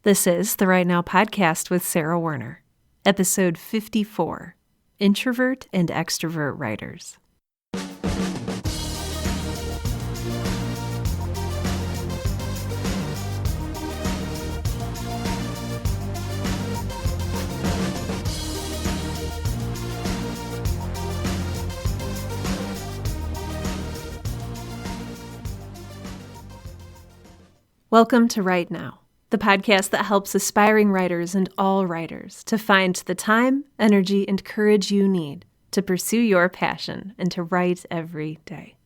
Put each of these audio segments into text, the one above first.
This is the Right Now podcast with Sarah Werner, episode 54, Introvert and Extrovert Writers. Welcome to Right Now, the podcast that helps aspiring writers and all writers to find the time, energy, and courage you need to pursue your passion and to write every day.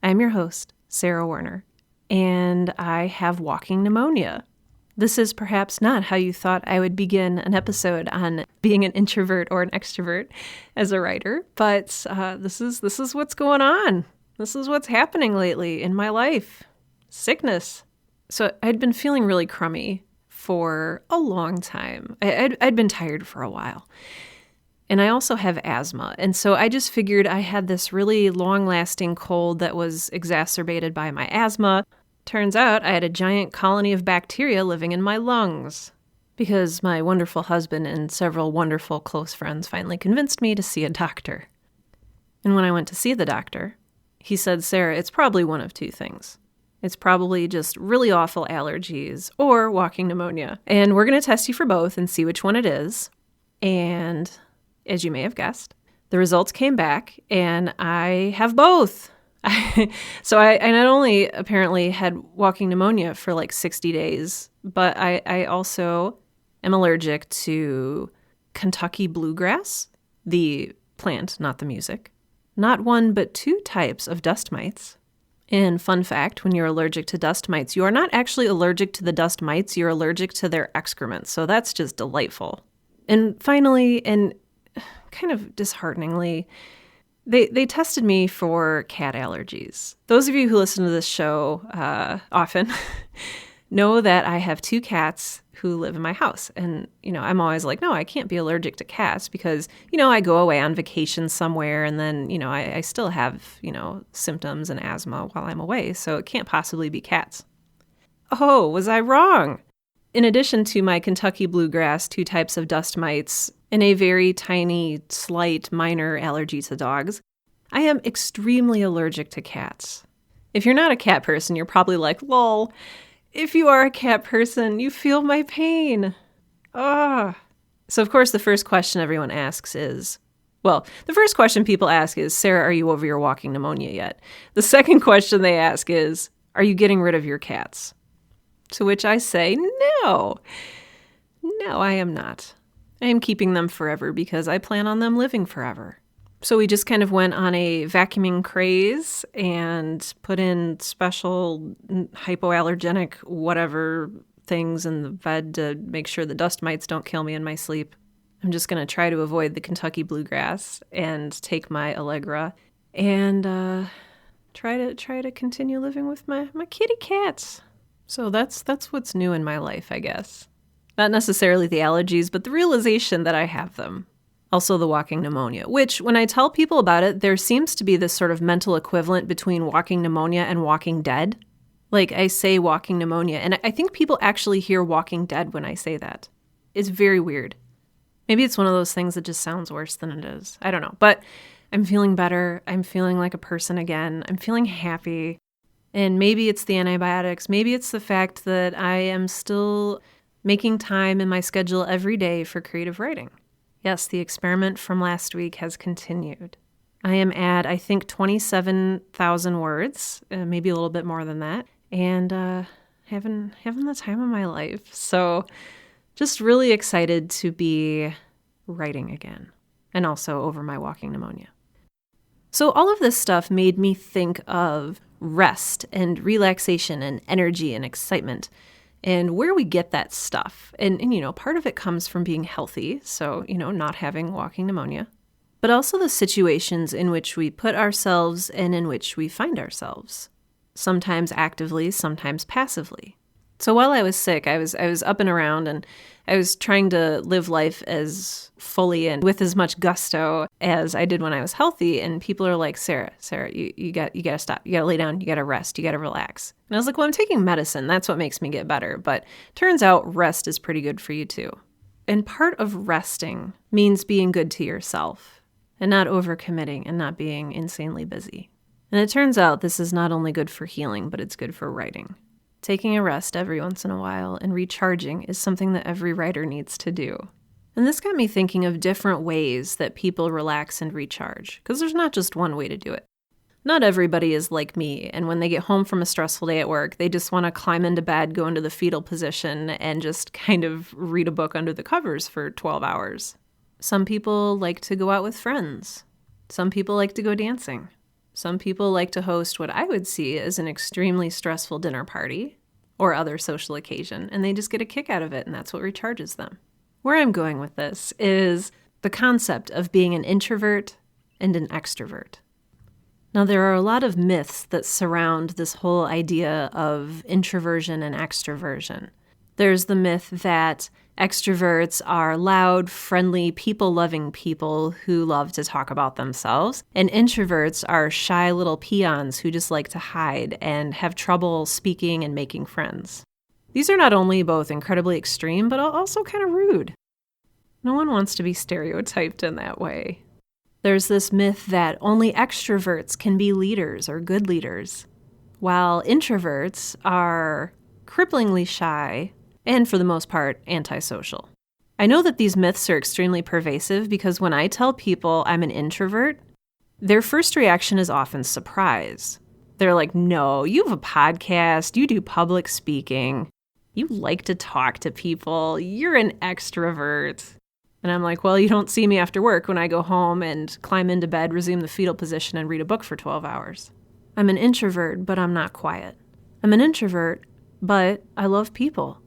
I'm your host, Sarah Werner, and I have walking pneumonia. This is perhaps not how you thought I would begin an episode on being an introvert or an extrovert as a writer, but this is what's going on. This is what's happening lately in my life. Sickness. So I'd been feeling really crummy for a long time. I'd been tired for a while. And I also have asthma. And so I just figured I had this really long-lasting cold that was exacerbated by my asthma. Turns out I had a giant colony of bacteria living in my lungs because my wonderful husband and several wonderful close friends finally convinced me to see a doctor. And when I went to see the doctor, he said, "Sarah, it's probably one of two things. It's probably just really awful allergies or walking pneumonia. And we're going to test you for both and see which one it is." And as you may have guessed, the results came back and I have both. So I not only apparently had walking pneumonia for like 60 days, but I also am allergic to Kentucky bluegrass, the plant, not the music, not one but two types of dust mites. And fun fact, when you're allergic to dust mites, you are not actually allergic to the dust mites, you're allergic to their excrement. So that's just delightful. And finally, and kind of dishearteningly, they tested me for cat allergies. Those of you who listen to this show often know that I have two cats who live in my house. And, I'm always like, no, I can't be allergic to cats because, I go away on vacation somewhere and then, I still have, symptoms and asthma while I'm away. So it can't possibly be cats. Oh, was I wrong? In addition to my Kentucky bluegrass, two types of dust mites, and a very tiny, slight, minor allergy to dogs, I am extremely allergic to cats. If you're not a cat person, you're probably like, lol. If you are a cat person, you feel my pain. Ah. So, of course, the first question everyone asks is, the first question people ask is, Sarah, are you over your walking pneumonia yet? The second question they ask is, are you getting rid of your cats? To which I say, no, I am not. I am keeping them forever because I plan on them living forever. So we just kind of went on a vacuuming craze and put in special hypoallergenic whatever things in the bed to make sure the dust mites don't kill me in my sleep. I'm just going to try to avoid the Kentucky bluegrass and take my Allegra and try to continue living with my kitty cats. So that's what's new in my life, I guess. Not necessarily the allergies, but the realization that I have them. Also the walking pneumonia, which when I tell people about it, there seems to be this sort of mental equivalent between walking pneumonia and walking dead. Like I say walking pneumonia, and I think people actually hear walking dead when I say that. It's very weird. Maybe it's one of those things that just sounds worse than it is. I don't know. But I'm feeling better. I'm feeling like a person again. I'm feeling happy. And maybe it's the antibiotics. Maybe it's the fact that I am still making time in my schedule every day for creative writing. Yes, the experiment from last week has continued. I am at, I think, 27,000 words, maybe a little bit more than that, and having the time of my life. So just really excited to be writing again, and also over my walking pneumonia. So all of this stuff made me think of rest and relaxation and energy and excitement and where we get that stuff. And part of it comes from being healthy, so, not having walking pneumonia, but also the situations in which we put ourselves and in which we find ourselves, sometimes actively, sometimes passively. So while I was sick, I was up and around, and I was trying to live life as fully and with as much gusto as I did when I was healthy. And people are like, Sarah, you got to stop. You got to lay down. You got to rest. You got to relax. And I was like, well, I'm taking medicine. That's what makes me get better. But turns out rest is pretty good for you too. And part of resting means being good to yourself and not overcommitting and not being insanely busy. And it turns out this is not only good for healing, but it's good for writing. Taking a rest every once in a while and recharging is something that every writer needs to do. And this got me thinking of different ways that people relax and recharge, because there's not just one way to do it. Not everybody is like me, and when they get home from a stressful day at work, they just want to climb into bed, go into the fetal position, and just kind of read a book under the covers for 12 hours. Some people like to go out with friends. Some people like to go dancing. Some people like to host what I would see as an extremely stressful dinner party or other social occasion, and they just get a kick out of it, and that's what recharges them. Where I'm going with this is the concept of being an introvert and an extrovert. Now, there are a lot of myths that surround this whole idea of introversion and extroversion. There's the myth that extroverts are loud, friendly, people-loving people who love to talk about themselves, and introverts are shy little peons who just like to hide and have trouble speaking and making friends. These are not only both incredibly extreme, but also kind of rude. No one wants to be stereotyped in that way. There's this myth that only extroverts can be leaders or good leaders, while introverts are cripplingly shy and, for the most part, antisocial. I know that these myths are extremely pervasive because when I tell people I'm an introvert, their first reaction is often surprise. They're like, no, you have a podcast, you do public speaking, you like to talk to people, you're an extrovert. And I'm like, well, you don't see me after work when I go home and climb into bed, resume the fetal position, and read a book for 12 hours. I'm an introvert, but I'm not quiet. I'm an introvert, but I love people.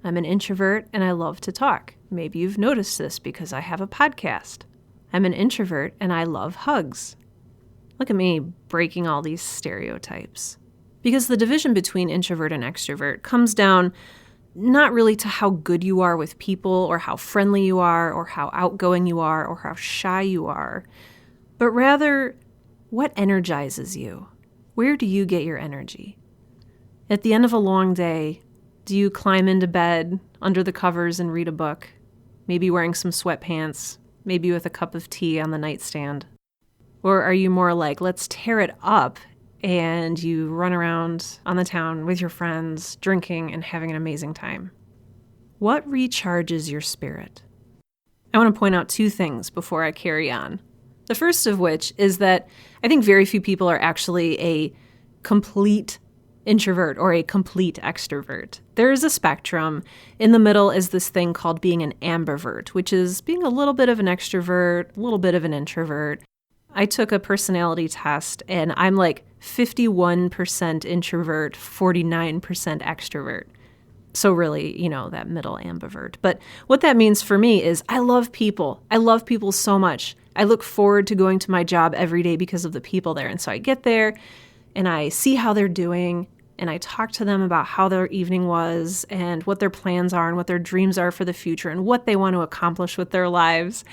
I'm an introvert and I love to talk. Maybe you've noticed this because I have a podcast. I'm an introvert and I love hugs. Look at me breaking all these stereotypes. Because the division between introvert and extrovert comes down not really to how good you are with people or how friendly you are or how outgoing you are or how shy you are, but rather what energizes you. Where do you get your energy? At the end of a long day, do you climb into bed under the covers and read a book, maybe wearing some sweatpants, maybe with a cup of tea on the nightstand? Or are you more like, let's tear it up, and you run around on the town with your friends, drinking and having an amazing time? What recharges your spirit? I want to point out two things before I carry on. The first of which is that I think very few people are actually a complete introvert or a complete extrovert. There is a spectrum. In the middle is this thing called being an ambivert, which is being a little bit of an extrovert, a little bit of an introvert. I took a personality test and I'm like 51% introvert, 49% extrovert. So really, that middle ambivert. But what that means for me is I love people. I love people so much. I look forward to going to my job every day because of the people there. And so I get there and I see how they're doing, and I talk to them about how their evening was and what their plans are and what their dreams are for the future and what they want to accomplish with their lives.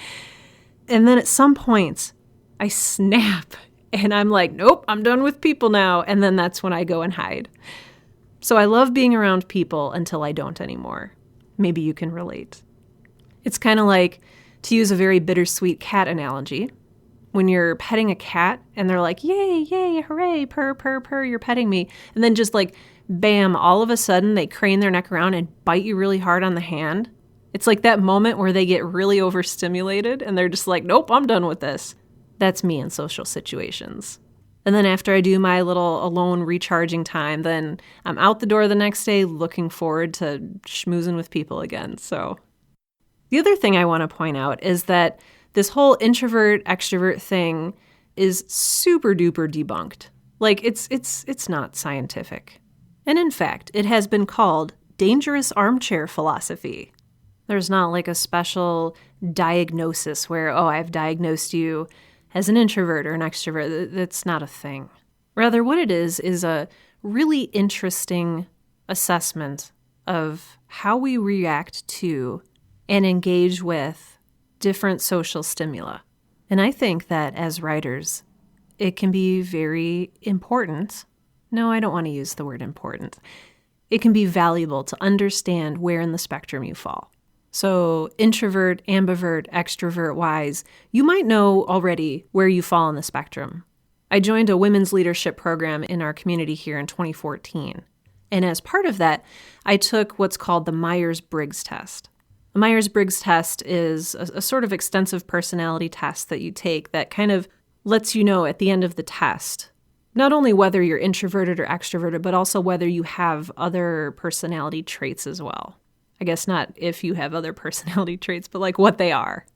And then at some point, I snap and I'm like, nope, I'm done with people now. And then that's when I go and hide. So I love being around people until I don't anymore. Maybe you can relate. It's kind of like, to use a very bittersweet cat analogy, when you're petting a cat and they're like, yay, yay, hooray, purr, purr, purr, you're petting me. And then just like, bam, all of a sudden they crane their neck around and bite you really hard on the hand. It's like that moment where they get really overstimulated and they're just like, nope, I'm done with this. That's me in social situations. And then after I do my little alone recharging time, then I'm out the door the next day looking forward to schmoozing with people again. So the other thing I want to point out is that this whole introvert extrovert thing is super duper debunked. Like it's not scientific. And in fact, it has been called dangerous armchair philosophy. There's not like a special diagnosis where, I've diagnosed you as an introvert or an extrovert. That's not a thing. Rather, what it is a really interesting assessment of how we react to and engage with different social stimuli. And I think that as writers, it can be very important. No, I don't want to use the word important. It can be valuable to understand where in the spectrum you fall. So introvert, ambivert, extrovert wise, you might know already where you fall on the spectrum. I joined a women's leadership program in our community here in 2014. And as part of that, I took what's called the Myers-Briggs test. The Myers-Briggs test is a sort of extensive personality test that you take that kind of lets you know at the end of the test, not only whether you're introverted or extroverted, but also whether you have other personality traits as well. I guess not if you have other personality traits, but like what they are.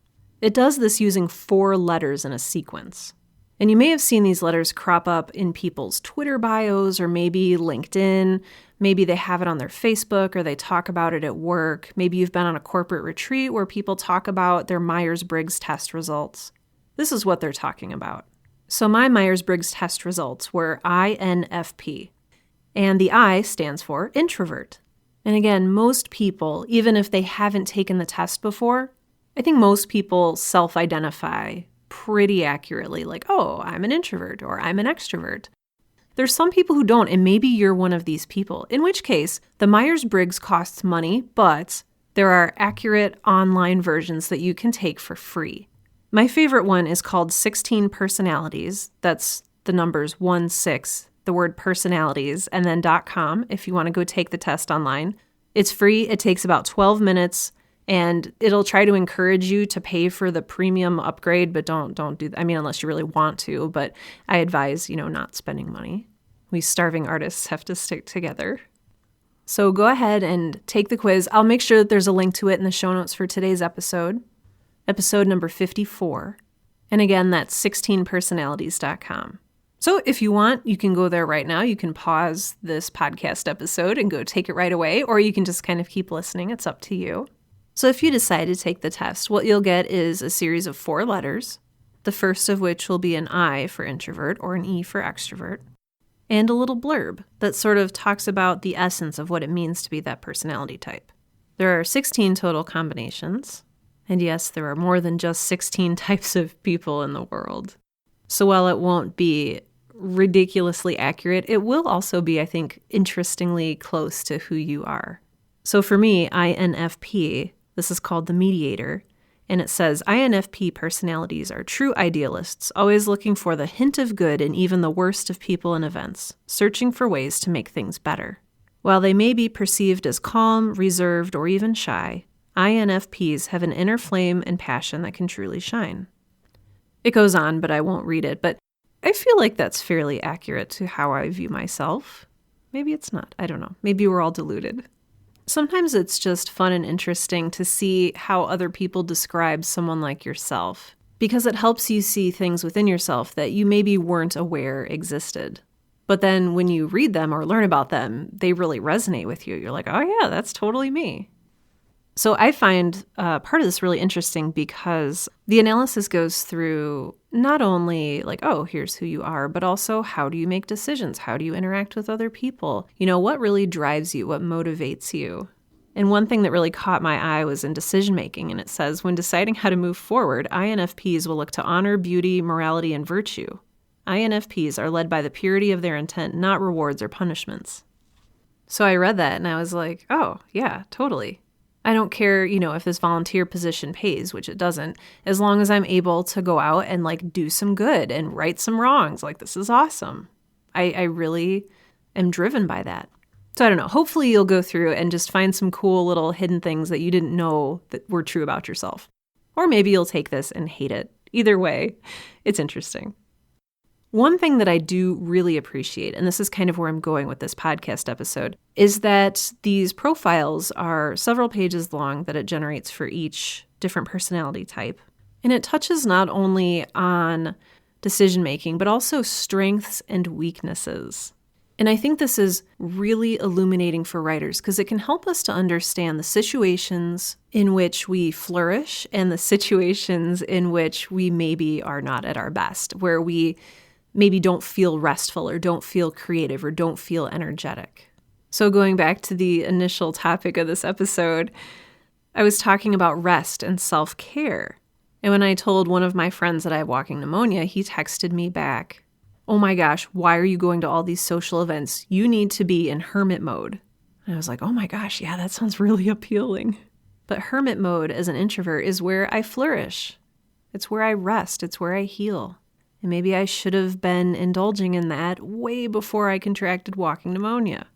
It does this using 4 letters in a sequence. And you may have seen these letters crop up in people's Twitter bios or maybe LinkedIn. Maybe they have it on their Facebook or they talk about it at work. Maybe you've been on a corporate retreat where people talk about their Myers-Briggs test results. This is what they're talking about. So my Myers-Briggs test results were INFP, and the I stands for introvert. And again, most people, even if they haven't taken the test before, I think most people self-identify pretty accurately, like, oh, I'm an introvert or I'm an extrovert. There's some people who don't, and maybe you're one of these people, in which case the Myers-Briggs costs money, but there are accurate online versions that you can take for free. My favorite one is called 16 Personalities. That's the numbers 16, the word personalities, and then .com if you want to go take the test online. It's free. It takes about 12 minutes, and it'll try to encourage you to pay for the premium upgrade, but don't do that. I mean, unless you really want to, but I advise, not spending money. We starving artists have to stick together. So go ahead and take the quiz. I'll make sure that there's a link to it in the show notes for today's episode number 54. And again, that's 16personalities.com. So if you want, you can go there right now. You can pause this podcast episode and go take it right away, or you can just kind of keep listening. It's up to you. So if you decide to take the test, what you'll get is a series of 4 letters, the first of which will be an I for introvert or an E for extrovert, and a little blurb that sort of talks about the essence of what it means to be that personality type. There are 16 total combinations. And yes, there are more than just 16 types of people in the world. So while it won't be ridiculously accurate, it will also be, I think, interestingly close to who you are. So for me, INFP, this is called the mediator, and it says, INFP personalities are true idealists, always looking for the hint of good in even the worst of people and events, searching for ways to make things better. While they may be perceived as calm, reserved, or even shy, INFPs have an inner flame and passion that can truly shine. It goes on, but I won't read it, but I feel like that's fairly accurate to how I view myself. Maybe it's not. I don't know. Maybe we're all deluded. Sometimes it's just fun and interesting to see how other people describe someone like yourself, because it helps you see things within yourself that you maybe weren't aware existed. But then when you read them or learn about them, they really resonate with you. You're like, oh yeah, that's totally me. So I find part of this really interesting because the analysis goes through not only like, oh, here's who you are, but also how do you make decisions? How do you interact with other people? What really drives you? What motivates you? And one thing that really caught my eye was in decision making. And it says, when deciding how to move forward, INFPs will look to honor, beauty, morality, and virtue. INFPs are led by the purity of their intent, not rewards or punishments. So I read that and I was like, oh, yeah, totally. I don't care, if this volunteer position pays, which it doesn't, as long as I'm able to go out and do some good and right some wrongs. This is awesome. I really am driven by that. So I don't know. Hopefully you'll go through and just find some cool little hidden things that you didn't know that were true about yourself. Or maybe you'll take this and hate it. Either way, it's interesting. One thing that I do really appreciate, and this is kind of where I'm going with this podcast episode, is that these profiles are several pages long that it generates for each different personality type. And it touches not only on decision-making, but also strengths and weaknesses. And I think this is really illuminating for writers because it can help us to understand the situations in which we flourish and the situations in which we maybe are not at our best, where we maybe don't feel restful or don't feel creative or don't feel energetic. So going back to the initial topic of this episode, I was talking about rest and self-care. And when I told one of my friends that I have walking pneumonia, he texted me back, "Oh my gosh, why are you going to all these social events? You need to be in hermit mode." And I was like, oh my gosh, yeah, that sounds really appealing. But hermit mode as an introvert is where I flourish. It's where I rest. It's where I heal. And maybe I should have been indulging in that way before I contracted walking pneumonia.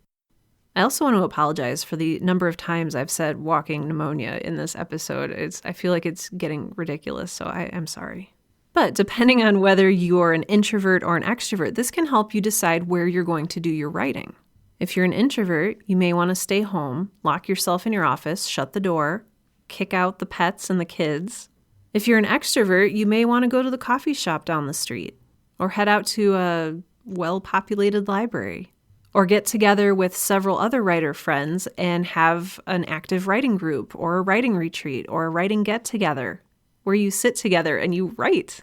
I also want to apologize for the number of times I've said walking pneumonia in this episode. I feel like it's getting ridiculous, so I'm sorry. But depending on whether you're an introvert or an extrovert, this can help you decide where you're going to do your writing. If you're an introvert, you may want to stay home, lock yourself in your office, shut the door, kick out the pets and the kids. If you're an extrovert, you may want to go to the coffee shop down the street or head out to a well-populated library or get together with several other writer friends and have an active writing group or a writing retreat or a writing get-together where you sit together and you write.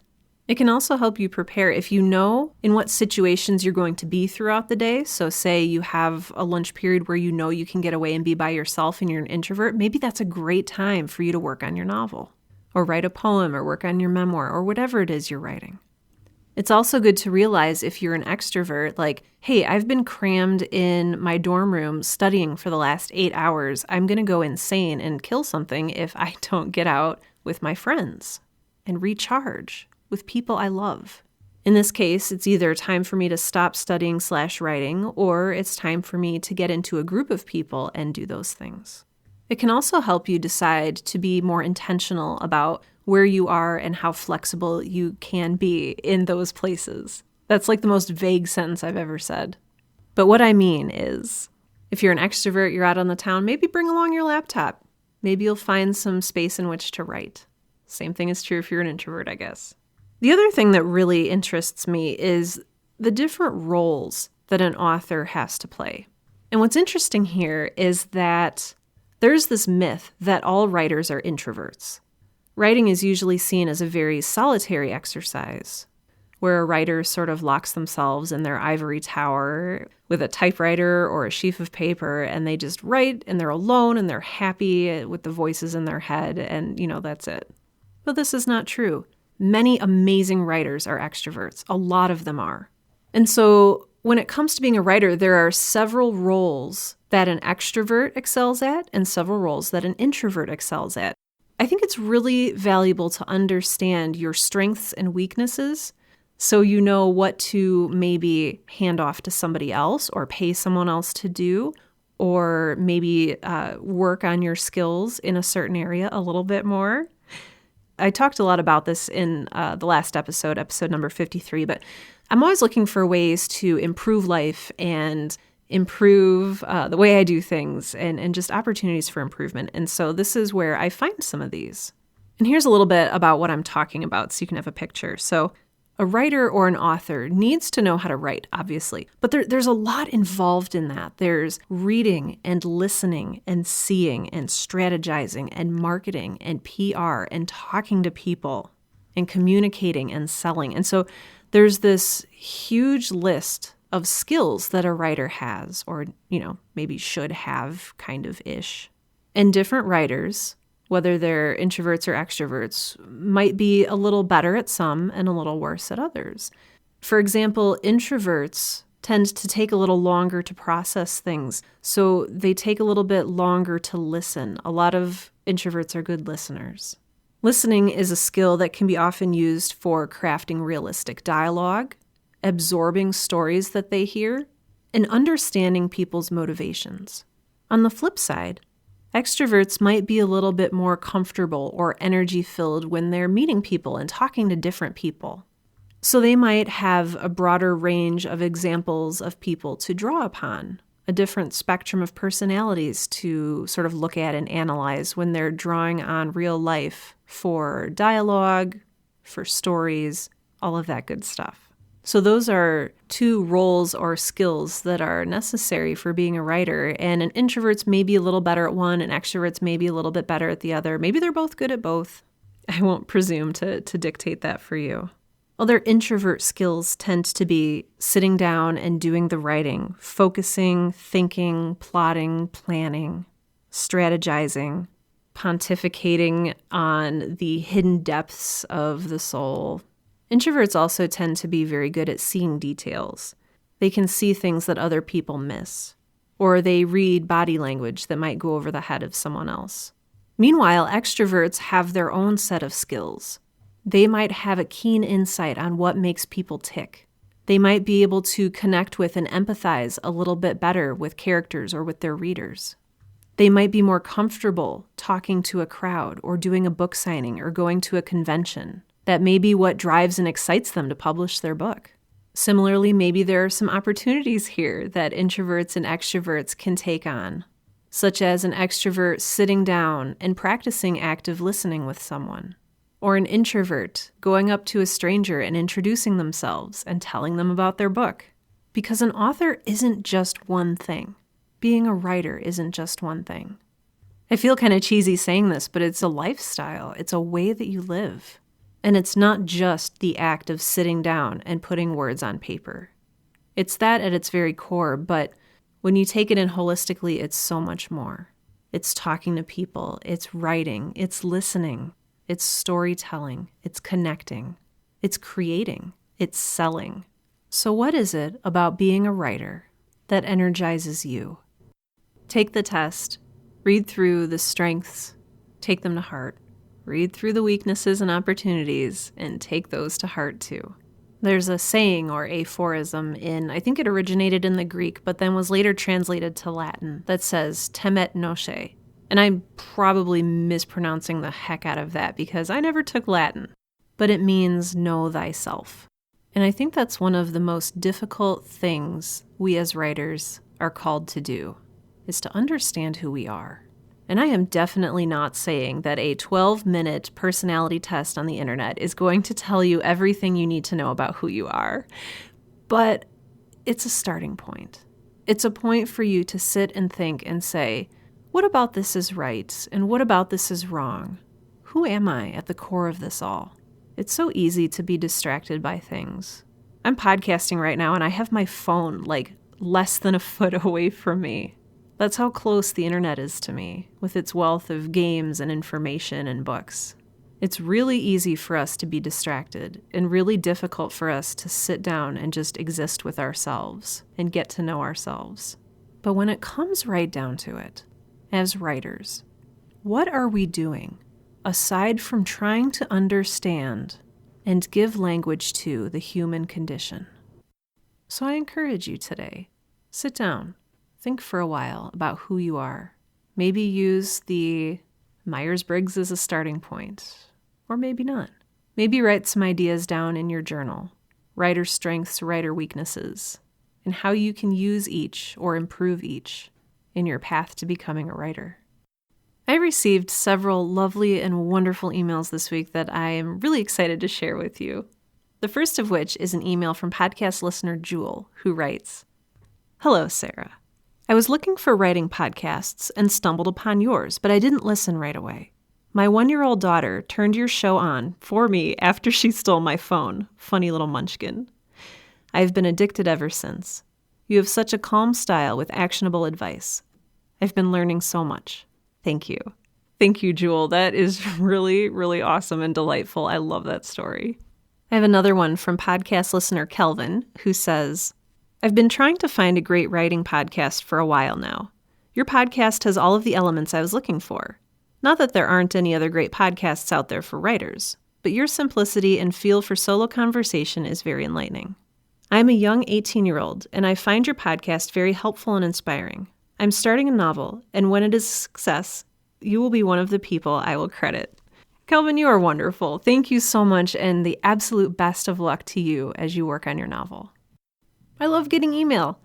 It can also help you prepare if you know in what situations you're going to be throughout the day. So say you have a lunch period where you know you can get away and be by yourself and you're an introvert. Maybe that's a great time for you to work on your novel or write a poem or work on your memoir or whatever it is you're writing. It's also good to realize if you're an extrovert, like, hey, I've been crammed in my dorm room studying for the last 8 hours. I'm going to go insane and kill something if I don't get out with my friends and recharge with people I love. In this case, it's either time for me to stop studying/writing, or it's time for me to get into a group of people and do those things. It can also help you decide to be more intentional about where you are and how flexible you can be in those places. That's like the most vague sentence I've ever said. But what I mean is, if you're an extrovert, you're out on the town, maybe bring along your laptop. Maybe you'll find some space in which to write. Same thing is true if you're an introvert, I guess. The other thing that really interests me is the different roles that an author has to play. And what's interesting here is that there's this myth that all writers are introverts. Writing is usually seen as a very solitary exercise, where a writer sort of locks themselves in their ivory tower with a typewriter or a sheaf of paper, and they just write, and they're alone, and they're happy with the voices in their head, and, that's it. But this is not true. Many amazing writers are extroverts. A lot of them are. And so when it comes to being a writer, there are several roles that an extrovert excels at and several roles that an introvert excels at. I think it's really valuable to understand your strengths and weaknesses so you know what to maybe hand off to somebody else or pay someone else to do, or maybe work on your skills in a certain area a little bit more. I talked a lot about this in the last episode number 53, but I'm always looking for ways to improve life and improve the way I do things and just opportunities for improvement. And so this is where I find some of these. And here's a little bit about what I'm talking about so you can have a picture. So a writer or an author needs to know how to write, obviously, but there's a lot involved in that. There's reading and listening and seeing and strategizing and marketing and PR and talking to people and communicating and selling. And so there's this huge list of skills that a writer has, or, maybe should have kind of ish. And different writers, whether they're introverts or extroverts, might be a little better at some and a little worse at others. For example, introverts tend to take a little longer to process things, so they take a little bit longer to listen. A lot of introverts are good listeners. Listening is a skill that can be often used for crafting realistic dialogue, absorbing stories that they hear, and understanding people's motivations. On the flip side, extroverts might be a little bit more comfortable or energy-filled when they're meeting people and talking to different people. So they might have a broader range of examples of people to draw upon, a different spectrum of personalities to sort of look at and analyze when they're drawing on real life for dialogue, for stories, all of that good stuff. So those are two roles or skills that are necessary for being a writer, and an introvert's maybe a little better at one, and extrovert's maybe a little bit better at the other. Maybe they're both good at both. I won't presume to dictate that for you. Other introvert skills tend to be sitting down and doing the writing, focusing, thinking, plotting, planning, strategizing, pontificating on the hidden depths of the soul. Introverts also tend to be very good at seeing details. They can see things that other people miss, or they read body language that might go over the head of someone else. Meanwhile, extroverts have their own set of skills. They might have a keen insight on what makes people tick. They might be able to connect with and empathize a little bit better with characters or with their readers. They might be more comfortable talking to a crowd or doing a book signing or going to a convention. That may be what drives and excites them to publish their book. Similarly, maybe there are some opportunities here that introverts and extroverts can take on, such as an extrovert sitting down and practicing active listening with someone, or an introvert going up to a stranger and introducing themselves and telling them about their book. Because an author isn't just one thing. Being a writer isn't just one thing. I feel kind of cheesy saying this, but it's a lifestyle. It's a way that you live. And it's not just the act of sitting down and putting words on paper. It's that at its very core, but when you take it in holistically, it's so much more. It's talking to people, it's writing, it's listening, it's storytelling, it's connecting, it's creating, it's selling. So what is it about being a writer that energizes you? Take the test, read through the strengths, take them to heart. Read through the weaknesses and opportunities and take those to heart too. There's a saying or aphorism I think it originated in the Greek, but then was later translated to Latin that says, temet nosce. And I'm probably mispronouncing the heck out of that because I never took Latin, but it means know thyself. And I think that's one of the most difficult things we as writers are called to do, is to understand who we are. And I am definitely not saying that a 12-minute personality test on the internet is going to tell you everything you need to know about who you are. But it's a starting point. It's a point for you to sit and think and say, what about this is right? And what about this is wrong? Who am I at the core of this all? It's so easy to be distracted by things. I'm podcasting right now and I have my phone like less than a foot away from me. That's how close the internet is to me, with its wealth of games and information and books. It's really easy for us to be distracted and really difficult for us to sit down and just exist with ourselves and get to know ourselves. But when it comes right down to it, as writers, what are we doing aside from trying to understand and give language to the human condition? So I encourage you today, sit down. Think for a while about who you are. Maybe use the Myers-Briggs as a starting point, or maybe not. Maybe write some ideas down in your journal, writer strengths, writer weaknesses, and how you can use each or improve each in your path to becoming a writer. I received several lovely and wonderful emails this week that I am really excited to share with you. The first of which is an email from podcast listener Jewel, who writes, "Hello, Sarah. I was looking for writing podcasts and stumbled upon yours, but I didn't listen right away. My 1-year-old daughter turned your show on for me after she stole my phone. Funny little munchkin. I've been addicted ever since. You have such a calm style with actionable advice. I've been learning so much. Thank you." Thank you, Jewel. That is really, really awesome and delightful. I love that story. I have another one from podcast listener Kelvin, who says, "I've been trying to find a great writing podcast for a while now. Your podcast has all of the elements I was looking for. Not that there aren't any other great podcasts out there for writers, but your simplicity and feel for solo conversation is very enlightening. I'm a young 18-year-old, and I find your podcast very helpful and inspiring. I'm starting a novel, and when it is a success, you will be one of the people I will credit." Kelvin, you are wonderful. Thank you so much, and the absolute best of luck to you as you work on your novel. I love getting email.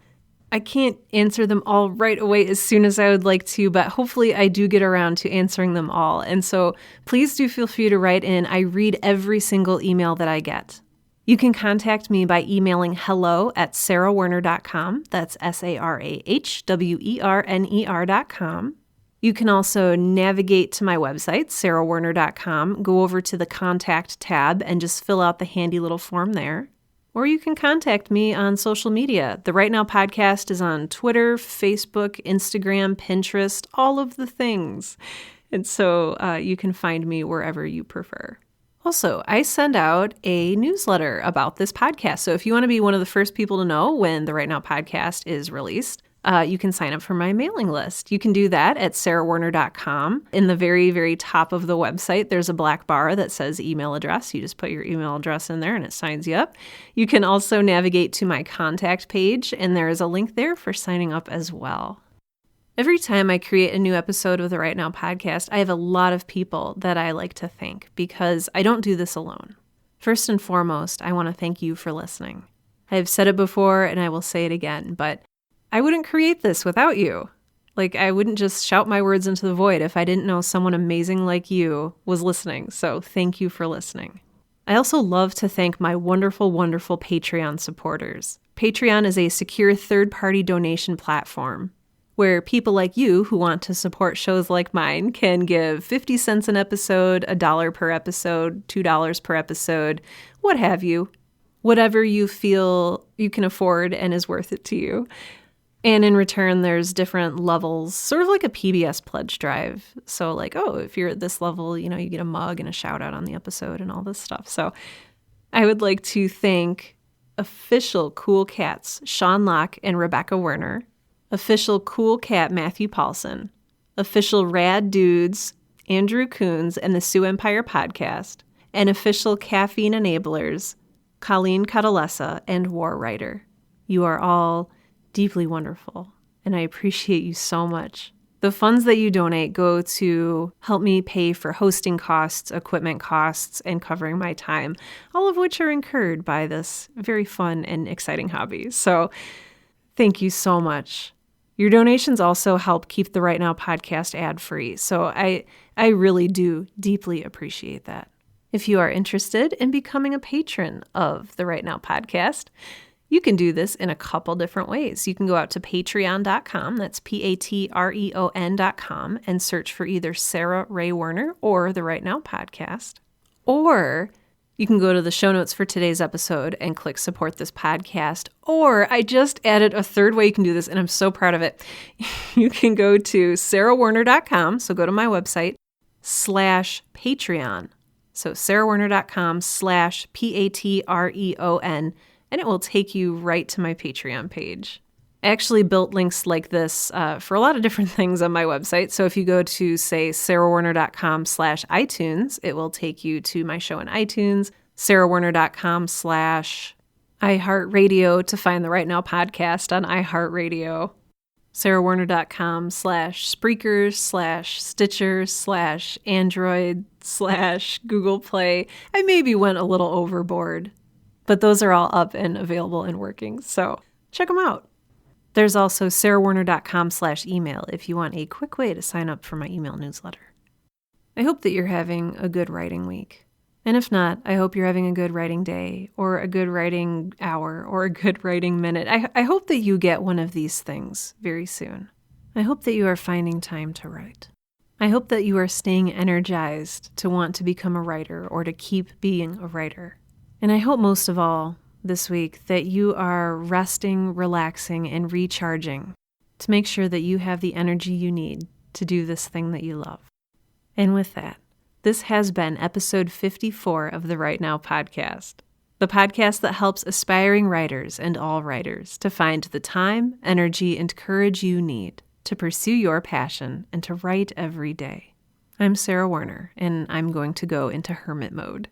I can't answer them all right away as soon as I would like to, but hopefully I do get around to answering them all. And so please do feel free to write in. I read every single email that I get. You can contact me by emailing hello@sarahwerner.com. That's SarahWerner.com. You can also navigate to my website, sarahwerner.com, go over to the Contact tab and just fill out the handy little form there. Or you can contact me on social media. The Right Now podcast is on Twitter, Facebook, Instagram, Pinterest, all of the things. And so you can find me wherever you prefer. Also, I send out a newsletter about this podcast. So if you want to be one of the first people to know when the Right Now podcast is released, you can sign up for my mailing list. You can do that at sarahwerner.com. In the very, very top of the website, there's a black bar that says email address. You just put your email address in there and it signs you up. You can also navigate to my contact page, and there is a link there for signing up as well. Every time I create a new episode of the Right Now podcast, I have a lot of people that I like to thank because I don't do this alone. First and foremost, I want to thank you for listening. I've said it before and I will say it again, but I wouldn't create this without you. I wouldn't just shout my words into the void if I didn't know someone amazing like you was listening. So thank you for listening. I also love to thank my wonderful, wonderful Patreon supporters. Patreon is a secure third-party donation platform where people like you who want to support shows like mine can give 50 cents an episode, $1 per episode, $2 per episode, what have you. Whatever you feel you can afford and is worth it to you. And in return, there's different levels, sort of like a PBS pledge drive. So if you're at this level, you get a mug and a shout out on the episode and all this stuff. So I would like to thank official Cool Cats, Sean Locke and Rebecca Werner, official Cool Cat, Matthew Paulson, official Rad Dudes, Andrew Coons and the Sioux Empire podcast, and official Caffeine Enablers, Colleen Catalessa and War Writer. You are all deeply wonderful, and I appreciate you so much. The funds that you donate go to help me pay for hosting costs, equipment costs, and covering my time, all of which are incurred by this very fun and exciting hobby. So thank you so much. Your donations also help keep the Right Now podcast ad-free, so I really do deeply appreciate that. If you are interested in becoming a patron of the Right Now podcast, you can do this in a couple different ways. You can go out to patreon.com, that's patreon.com, and search for either Sarah Ray Werner or the Right Now podcast. Or you can go to the show notes for today's episode and click support this podcast. Or I just added a third way you can do this, and I'm so proud of it. You can go to sarahwerner.com, so go to my website, /Patreon. So sarahwerner.com/Patreon, and it will take you right to my Patreon page. I actually built links like this for a lot of different things on my website. So if you go to, say, sarahwerner.com/iTunes, it will take you to my show in iTunes, sarahwerner.com/iHeartRadio to find the Right Now podcast on iHeartRadio, sarahwerner.com/Spreaker/Stitcher/Android/Google Play. I maybe went a little overboard, but those are all up and available and working, so check them out. There's also sarahwerner.com/email if you want a quick way to sign up for my email newsletter. I hope that you're having a good writing week. And if not, I hope you're having a good writing day, or a good writing hour, or a good writing minute. I hope that you get one of these things very soon. I hope that you are finding time to write. I hope that you are staying energized to want to become a writer or to keep being a writer. And I hope most of all this week that you are resting, relaxing, and recharging to make sure that you have the energy you need to do this thing that you love. And with that, this has been episode 54 of the Right Now podcast, the podcast that helps aspiring writers and all writers to find the time, energy, and courage you need to pursue your passion and to write every day. I'm Sarah Werner, and I'm going to go into hermit mode.